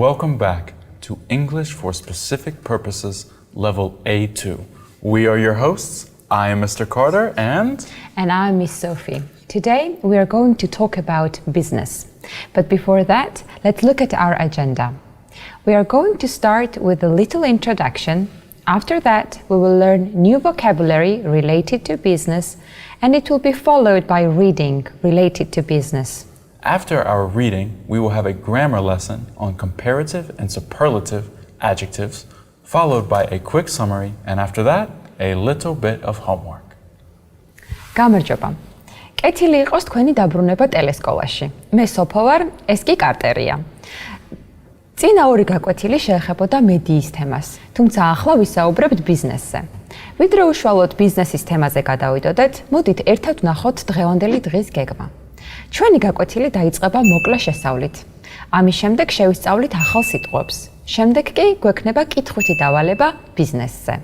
welcome back to English for Specific Purposes, Level A2. We are your hosts. I am Mr. Carter and I'm Miss Sophie. Today we are going to talk about business. But before that, let's look at our agenda. We are going to start with a little introduction. After that, we will learn new vocabulary related to business, and it will be followed by reading related to business. After our reading, we will have a grammar lesson on comparative and superlative adjectives, followed by a quick summary, and after that, a little bit of homework. გამარჯობა. კეთილი იყოს თქვენი დაბრუნება ტელესკოლაში. მე სოფო ვარ, ეს კი კარტერია. წინა ორი გაკვეთილი შეეხებოდა მედიის თემას, თუმცა ახლა ვისაუბრებთ ბიზნესზე. ვიდრე უშუალოდ ბიზნესის თემაზე გადავიდოდეთ, მოდით ერთად ვნახოთ დღევანდელი დღის გეგმა. ჩვენი გაკვეთილი დაიწყება მოკლე შესწავლით. ამის შემდეგ შევისწავლით ახალ სიტყვებს. შემდეგ კი გვექნება კითხვითი დავალება ბიზნესზე.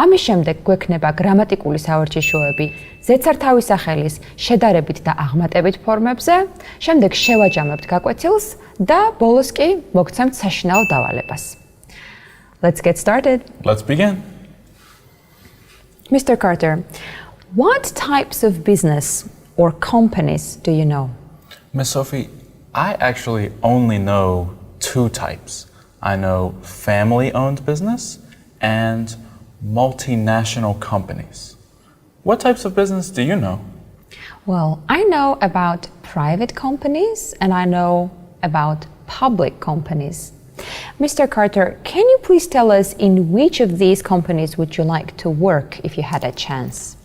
ამის შემდეგ გვექნება გრამატიკული სავარჯიშოები ზეცართავის სახელის შედარებით და აღმატებით ფორმებზე, შემდეგ შევაჯამებთ გაკვეთილს და ბოლოს კი მოგცემთ საშინაო დავალებას. Let's get started. Let's begin. Mr. Carter, what types of business or companies do you know? Miss Sophie, I actually only know two types. I know family-owned business and multinational companies. What types of business do you know? Well, I know about private companies and I know about public companies. Mr. Carter, can you please tell us in which of these companies would you like to work if you had a chance?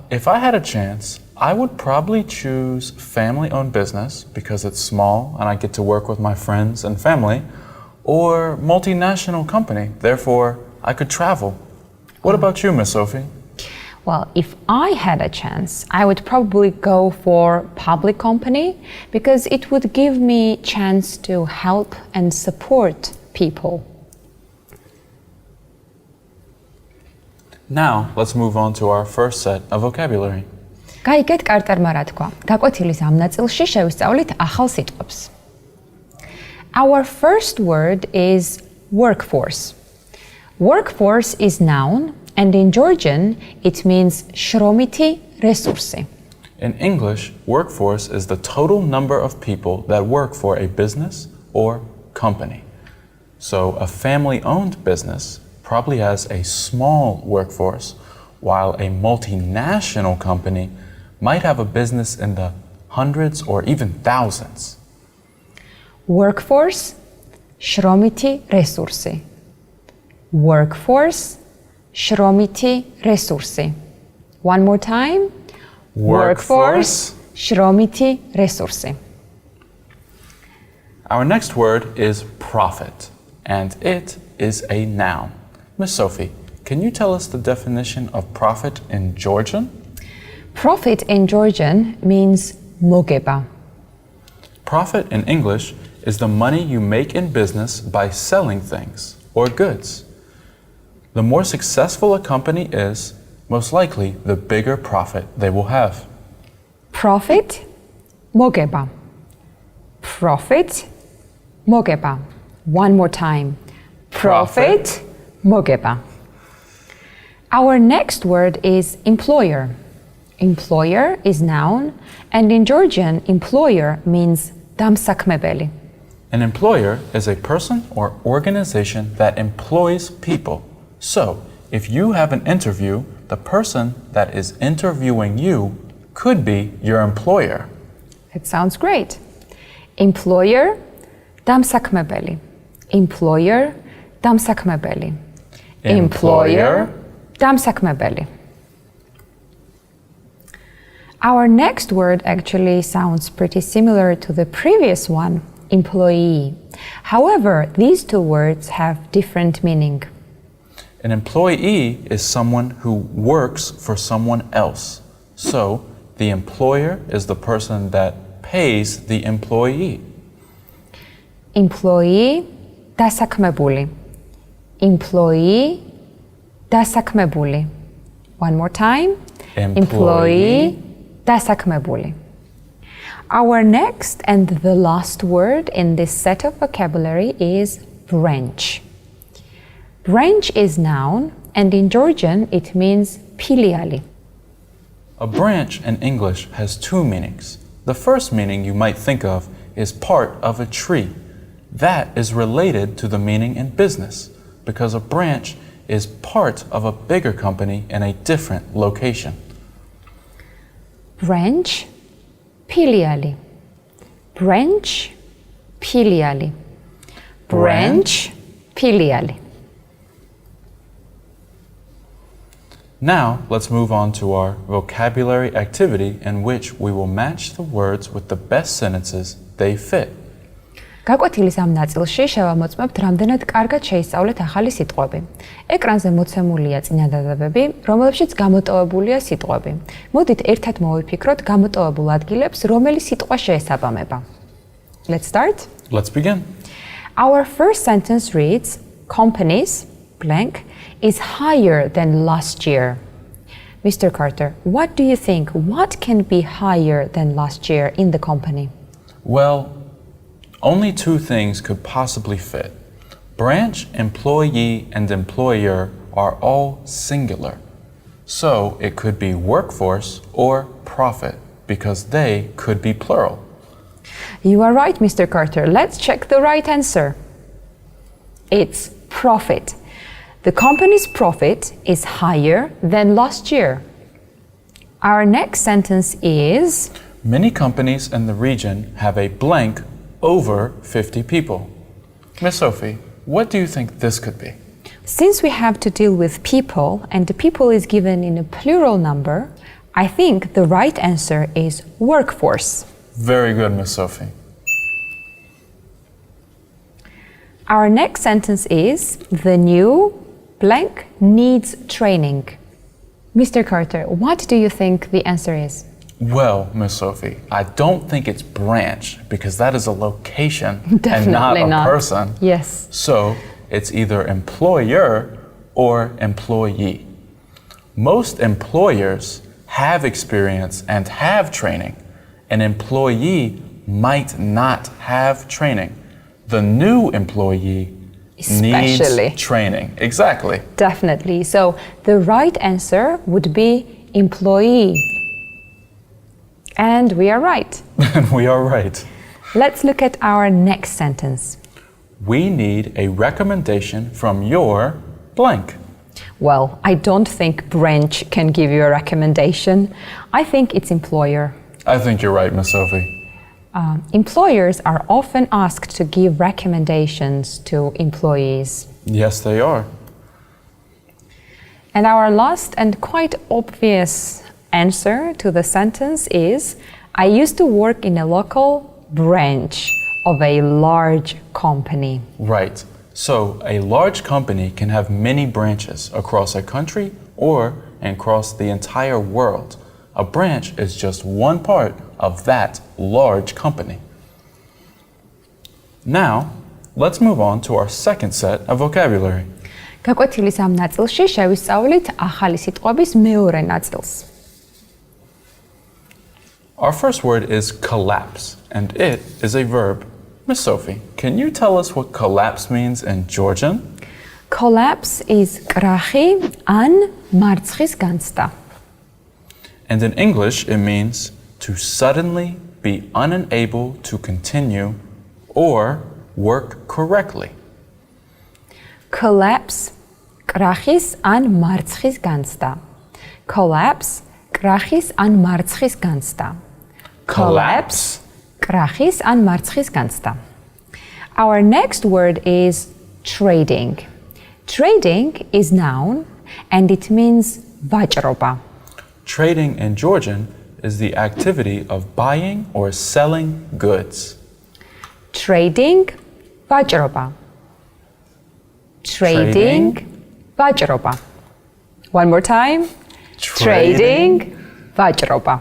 If I had a chance, I would probably choose family-owned business because it's small and I get to work with my friends and family, or multinational company, therefore I could travel. What about you, Miss Sophie? Well, if I had a chance, I would probably go for public company because it would give me chance to help and support people. Now, let's move on to our first set of vocabulary. გაიგეთ კარტერმა რა თქვა. გაკვეთილის ამ ნაწილში შევისწავლით ახალ სიტყვებს. Our first word is workforce. Workforce is noun, and in Georgian, it means შრომითი რესურსი. In English, workforce is the total number of people that work for a business or company. So a family-owned business probably has a small workforce, while a multinational company might have a business in the hundreds or even thousands. Workforce, შრომითი რესურსი. Workforce, შრომითი რესურსი. One more time. Workforce, შრომითი რესურსი. Our next word is profit, and it is a noun. Miss Sophie, can you tell us the definition of profit in Georgian? Profit in Georgian means მოგება. Profit in English is the money you make in business by selling things or goods. The more successful a company is, most likely the bigger profit they will have. Profit, მოგება. Profit, მოგება. One more time. Profit, მოგება. Our next word is employer. Employer is noun, and in Georgian, employer means დამსაქმებელი. An employer is a person or organization that employs people. So, if you have an interview, the person that is interviewing you could be your employer. It sounds great. Employer, დამსაქმებელი. Employer, დამსაქმებელი. Employer, დამსაქმებელი. Our next word actually sounds pretty similar to the previous one, employee. However, these two words have different meaning. An employee is someone who works for someone else. So, the employer is the person that pays the employee. Employee, დასაქმებული. Employee, დასაქმებული. One more time. Employee, დასაქმებული. Our next and the last word in this set of vocabulary is branch. Branch is noun, and in Georgian it means piliali. A branch in English has two meanings. The first meaning you might think of is part of a tree. That is related to the meaning in business because a branch is part of a bigger company in a different location. Branch, piliali. Branch, piliali. Branch, piliali. Now, let's move on to our vocabulary activity in which we will match the words with the best sentences they fit. გაკვეთილის ამ ნაწილში შევამოწმებთ რამდენად კარგად შეისწავლეთ ახალი სიტყვები. ეკრანზე მოცემულია წინადადებები, რომლებშიც გამოტოვებულია სიტყვები. მოდით ერთად მოვიფიქროთ გამოტოვებულ ადგილებს, რომელი სიტყვა შეესაბამება. Let's start. Let's begin. Our first sentence reads, companies blank is higher than last year. Mr. Carter, what do you think? What can be higher than last year in the company? Well, only two things could possibly fit. Branch, employee, and employer are all singular. So it could be workforce or profit because they could be plural. You are right, Mr. Carter. Let's check the right answer. It's profit. The company's profit is higher than last year. Our next sentence is, Many companies in the region have a blank over 50 people. Miss Sophie, what do you think this could be? since we have to deal with people and the people is given in a plural number, I think the right answer is workforce. Very good, Miss Sophie. Our next sentence is, the new blank needs training. Mr. Carter, what do you think the answer is? Well, Miss Sophie, I don't think it's branch because that is a location and not Definitely a not. person. Yes. So it's either employer or employee. Most employers have experience and have training. An employee might not have training. The new employee Especially. needs training. Exactly. Definitely. So the right answer would be employee. And we are right. And we are right. Let's look at our next sentence. We need a recommendation from your blank. Well, I don't think branch can give you a recommendation. I think it's employer. I think you're right, Miss Sophie. Employers are often asked to give recommendations to employees. Yes, they are. And our last and quite obvious answer to the sentence is, I used to work in a local branch of a large company. Right. So a large company can have many branches across a country or across the entire world. A branch is just one part of that large company. Now, let's move on to our second set of vocabulary. გაკვეთილის ამ ნაწილში შევისწავლით ახალი სიტყვების მეორე ნაწილს. Our first word is collapse, and it is a verb. Miss Sophie, can you tell us what collapse means in Georgian? Collapse is კრახი ან მარცხის განცდა. And in English, it means to suddenly be unable to continue or work correctly. Collapse კრახის ან მარცხის განცდა. Collapse კრახის ან მარცხის განცდა. Collapse. კრახის ან მარცხის განცდა. Our next word is trading. Trading is noun and it means ვაჭრობა. Trading in Georgian is the activity of buying or selling goods. Trading ვაჭრობა. Trading ვაჭრობა. One more time. Trading ვაჭრობა.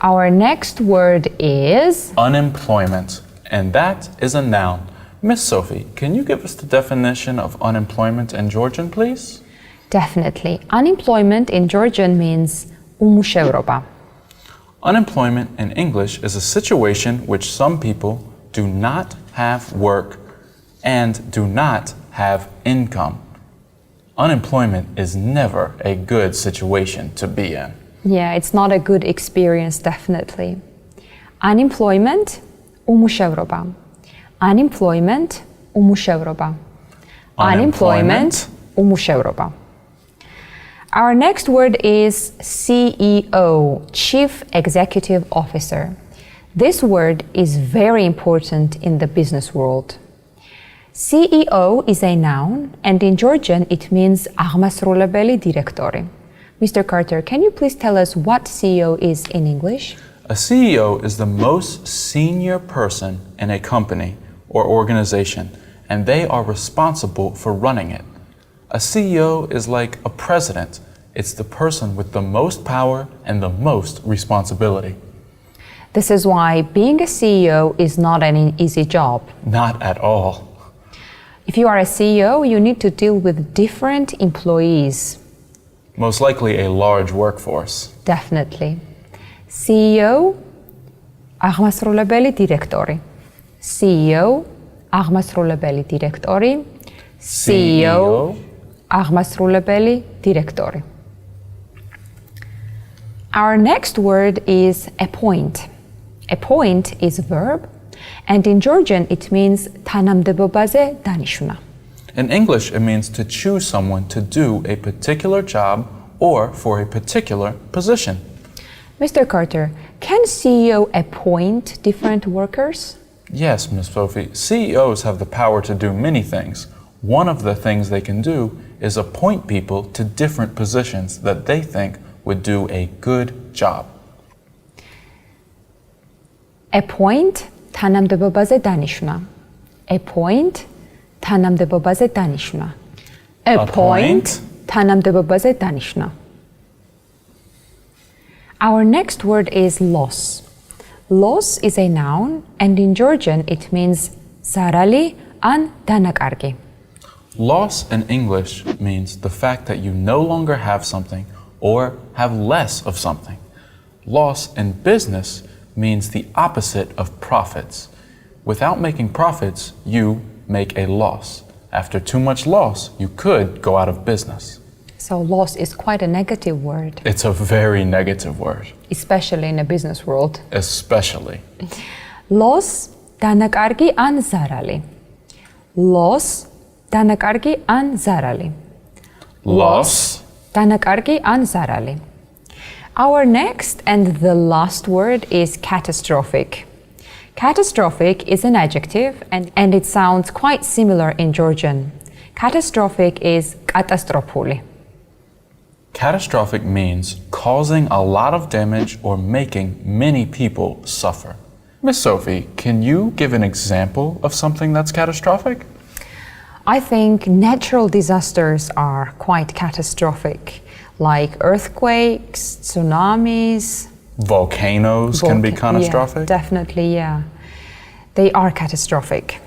Our next word is Unemployment, and that is a noun. Miss Sophie, can you give us the definition of unemployment in Georgian, please? definitely. Unemployment in Georgian means უმუშევრობა. Unemployment in English is a situation which some people do not have work and do not have income. Unemployment is never a good situation to be in. Yeah, it's not a good experience, definitely. Unemployment, უმუშევრობა. Unemployment, უმუშევრობა. Unemployment, უმუშევრობა. Our next word is CEO, Chief Executive Officer. This word is very important in the business world. CEO is a noun, and in Georgian it means აღმასრულებელი დირექტორი. Mr. Carter, can you please tell us what CEO is in English? A CEO is the most senior person in a company or organization, and they are responsible for running it. A CEO is like a president. It's the person with the most power and the most responsibility. This is why being a CEO is not an easy job. Not at all. If you are a CEO, you need to deal with different employees. Most likely a large workforce. Definitely. CEO, აღმასრულებელი დირექტორი. CEO, აღმასრულებელი დირექტორი. CEO, აღმასრულებელი დირექტორი. Our next word is appoint. Appoint is a verb, and in Georgian it means თანამდებობაზე დანიშნა. In English, it means to choose someone to do a particular job or for a particular position. Mr. Carter, can CEO appoint different workers? Yes, Ms. Sophie, CEOs have the power to do many things. One of the things they can do is appoint people to different positions that they think would do a good job. Appoint, თანამდებობაზე დანიშნა. Appoint, თანამდებობაზე დანიშნა. Appoint, თანამდებობაზე დანიშნა. Our next word is loss. Loss is a noun, and in Georgian it means ზარალი ან დანაკარგი. Loss in English means the fact that you no longer have something or have less of something. Loss in business means the opposite of profits. Without making profits, you make a loss. After too much loss, you could go out of business. So loss is quite a negative word, It's a very negative word, especially in a business world. especially. Loss, დანაკარგი ან ზარალი. Loss, დანაკარგი ან ზარალი. Loss, დანაკარგი ან ზარალი. Our next and the last word is catastrophic. Catastrophic is an adjective and it sounds quite similar in Georgian. Catastrophic is კატასტროფული. Catastrophic means causing a lot of damage or making many people suffer. Miss Sophie, can you give an example of something that's catastrophic? I think natural disasters are quite catastrophic, like earthquakes, tsunamis. Volcanoes can be catastrophic? Yeah, definitely, yeah. They are catastrophic.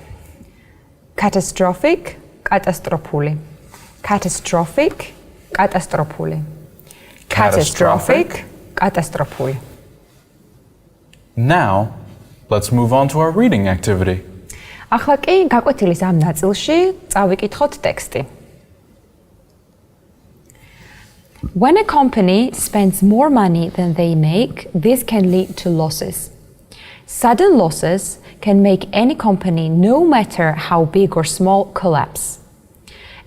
Catastrophic, კატასტროფული. Catastrophic, კატასტროფული. Catastrophic, კატასტროფული. Now, let's move on to our reading activity. ახლა კი გაკვეთილის ამ ნაწილში წავიკითხოთ ტექსტი. When a company spends more money than they make, this can lead to losses. Sudden losses can make any company, no matter how big or small, collapse.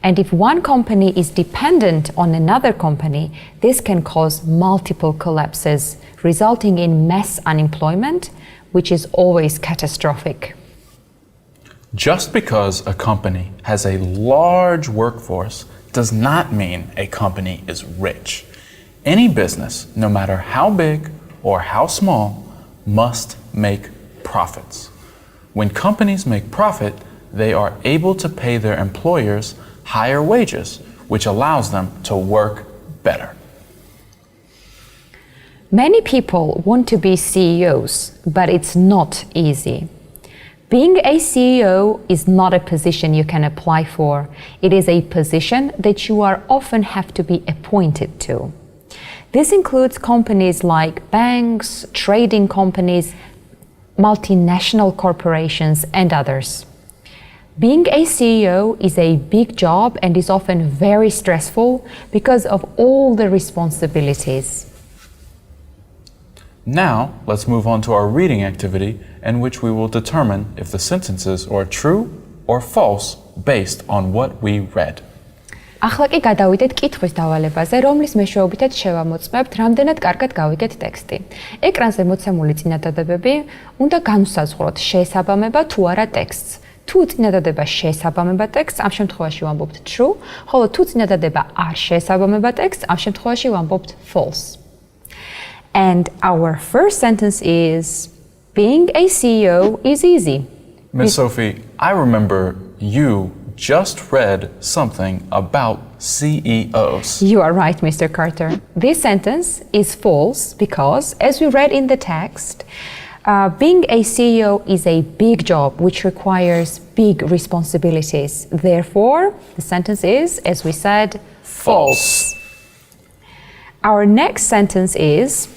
And if one company is dependent on another company, this can cause multiple collapses, resulting in mass unemployment, which is always catastrophic. Just because a company has a large workforce does not mean a company is rich. Any business, no matter how big or how small, must make profits. When companies make profit, they are able to pay their employers higher wages, which allows them to work better. Many people want to be CEOs, but it's not easy. Being a CEO is not a position you can apply for. It is a position that you are often have to be appointed to. This includes companies like banks, trading companies, multinational corporations, and others. Being a CEO is a big job and is often very stressful because of all the responsibilities. Now, let's move on to our reading activity in which we will determine if the sentences are true or false based on what we read. ახლა კი გადავიდეთ კითხვის დავალებაზე, რომლის მეშვეობითაც შევამოწმებთ, რამდენად კარგად გავიგეთ ტექსტი. ეკრანზე მოცემული წინადადებები უნდა განვსაზღვროთ, შეესაბამება თუ არა ტექსტს. თუ წინადადება შეესაბამება ტექსტს, ამ შემთხვევაში ვამბობთ true, ხოლო თუ წინადადება არ შეესაბამება ტექსტს, ამ შემთხვევაში ვამბობთ false. And our first sentence is, being a CEO is easy. Miss Sophie, I remember you just read something about CEOs. You are right, Mr. Carter. This sentence is false because, as we read in the text, being a CEO is a big job which requires big responsibilities. Therefore, the sentence is, as we said, false. Our next sentence is,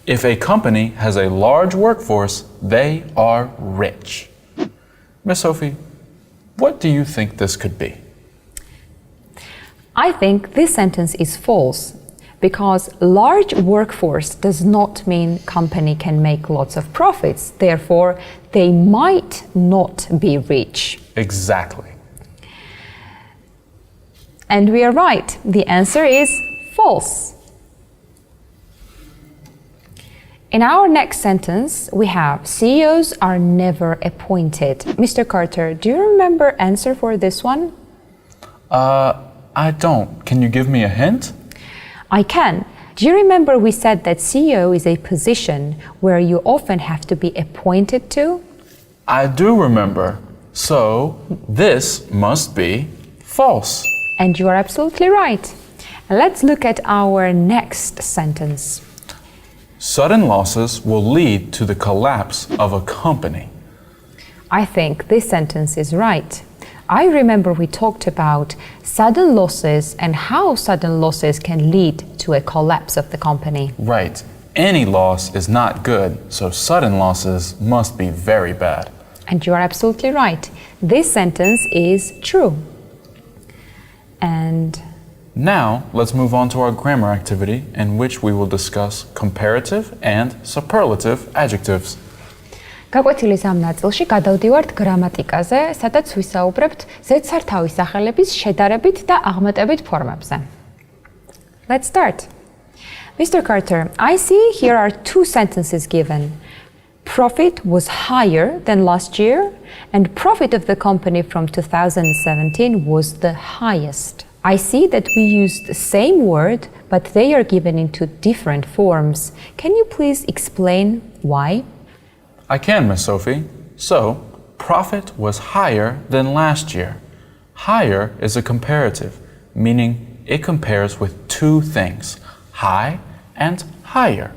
if a company has a large workforce, they are rich. Miss Sophie, what do you think this could be? I think this sentence is false because large workforce does not mean company can make lots of profits. Therefore, they might not be rich. Exactly. And we are right. The answer is false. In our next sentence, we have CEOs are never appointed. Mr. Carter, do you remember answer for this one? I don't. Can you give me a hint? I can. Do you remember we said that CEO is a position where you often have to be appointed to? I do remember. So, this must be false. And you are absolutely right. Let's look at our next sentence. Sudden losses will lead to the collapse of a company. I think this sentence is right. I remember we talked about sudden losses and how sudden losses can lead to a collapse of the company. Right. Any loss is not good, so sudden losses must be very bad. And you are absolutely right. This sentence is true. And now, let's move on to our grammar activity in which we will discuss comparative and superlative adjectives. გაკვეთილის ამ ნაწილში გადავდივართ გრამატიკაზე, სადაც ვისაუბრებთ ზედსართავის სახელების შედარებით და აღმატებით ფორმებზე. Let's start. Mr. Carter, I see here are two sentences given. Profit was higher than last year, and profit of the company from 2017 was the highest. I see that we used the same word, but they are given into different forms. Can you please explain why? I can, Miss Sophie. So, profit was higher than last year. Higher is a comparative, meaning it compares with two things, high and higher.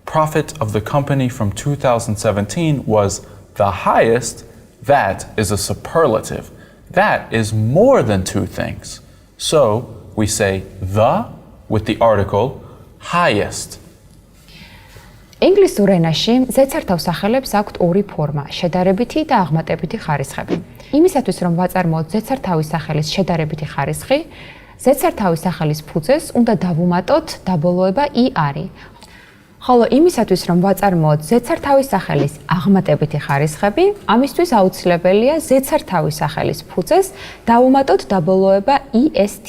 Profit of the company from 2017 was the highest. That is a superlative. That is more than two things. So, we say the with the article highest. ინგლისურ ენაში ზედსართავ სახელებს აქვთ ორი ფორმა, შედარებითი და აღმატებითი ხარისხები. იმისათვის რომ ვაწარმოოთ ზედსართავის სახელის შედარებითი ხარისხი, ზედსართავის სახელის ფუძეს უნდა დავუმატოთ დაბოლოება i-არი. ხოლო იმისათვის რომ ვაწარმოოთ ზედსართავის სახელის აღმატებითი ხარისხები, ამისთვის აუცილებელია ზედსართავის სახელის ფუძეს დავუმატოთ დაბოლოება est.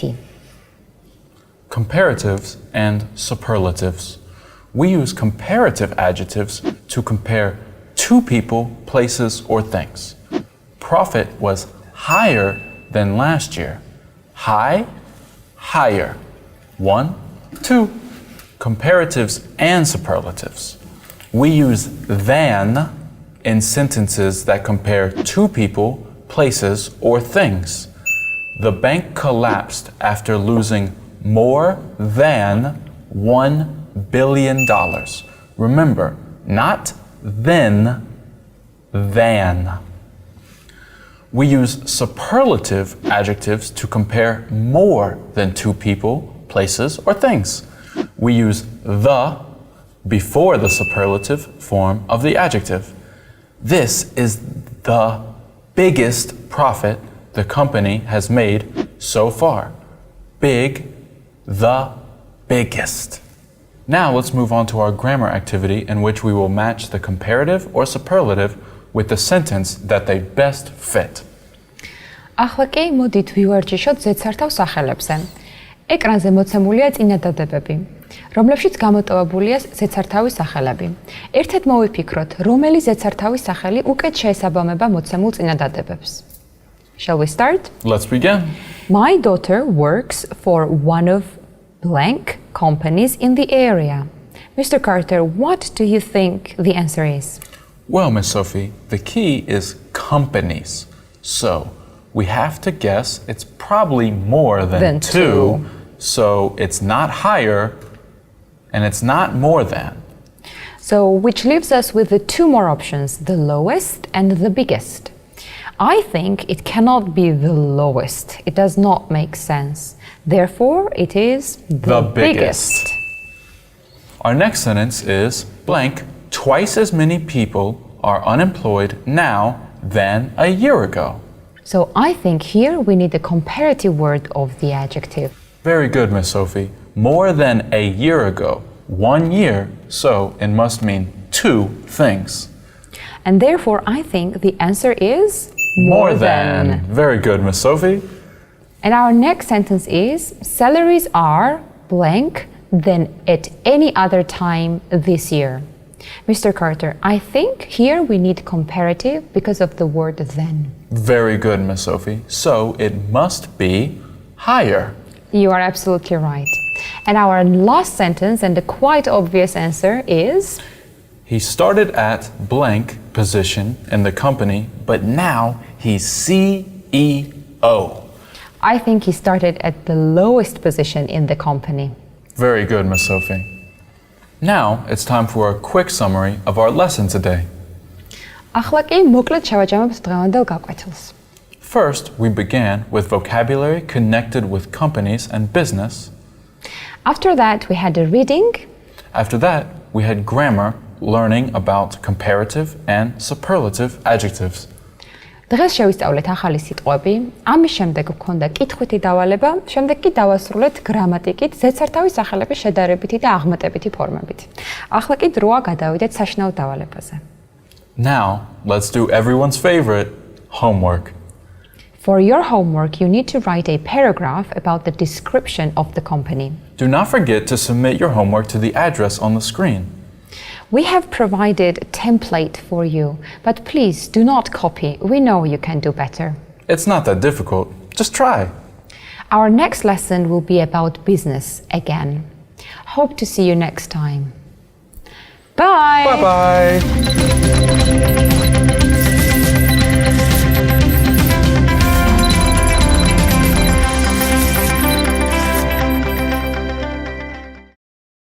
Comparatives and superlatives. We use comparative adjectives to compare two people, places, or things. Profit was higher than last year. High, higher. 1, 2. Comparatives and superlatives. We use than in sentences that compare two people, places, or things. The bank collapsed after losing more than $1 billion. Remember, not then, than. We use superlative adjectives to compare more than two people, places, or things. we use the before the superlative form of the adjective. This is the biggest profit the company has made so far. Big, the biggest. Now let's move on to our grammar activity in which we will match the comparative or superlative with the sentence that they best fit. ახლა კი მოდით ვივარჯიშოთ ზედსართავ სახელებზე. ეკრანზე მოცემულია წინადადებები, რომლებშიც გამოტოვებულია ზედსართავის სახელები. ერთად მოვიფიქროთ, რომელი ზედსართავის სახელი უკეთ შეესაბამება მოცემულ წინადადებებს. Shall we start? Let's begin. My daughter works for one of blank companies in the area. Mr. Carter, what do you think the answer is? Well, Miss Sophie, the key is companies. So we have to guess it's probably more than two. So it's not higher and it's not more than. So which leaves us with the two more options, the lowest and the biggest. I think it cannot be the lowest. It does not make sense. Therefore, it is the biggest. Our next sentence is blank. Twice as many people are unemployed now than a year ago. So I think here we need the comparative word of the adjective. Very good, Miss Sophie. More than a year ago. 1 year, so it must mean two things. And therefore, I think the answer is more than. Very good, Miss Sophie. And our next sentence is salaries are blank than at any other time this year. Mr. Carter, I think here we need comparative because of the word then. Very good, Miss Sophie. So it must be higher. You are absolutely right. And our last sentence and the quite obvious answer is He started at blank position in the company, but now he's CEO. I think he started at the lowest position in the company. Very good, Miss Sophie. Now it's time for a quick summary of our lesson today. ახლა კი მოკლედ შევაჯამებთ დღევანდელ გაკვეთილს. First, we began with vocabulary connected with companies and business. After that, we had a reading. After that, we had grammar, learning about comparative and superlative adjectives. დღეს შევისწავლეთ ახალი სიტყვები. ამის შემდეგ გვქონდა კითხვითი დავალება, შემდეგ კი დავასრულეთ გრამატიკით, ზედსართავის სახელების შედარებითი და აღმატებითი ფორმებით. ახლა კი დროა გადავიდეთ საშინაო დავალებაზე. Now, let's do everyone's favorite, homework. For your homework, you need to write a paragraph about the description of the company. Do not forget to submit your homework to the address on the screen. We have provided a template for you, but please do not copy. We know you can do better. It's not that difficult. Just try. Our next lesson will be about business again. Hope to see you next time. Bye! Bye-bye.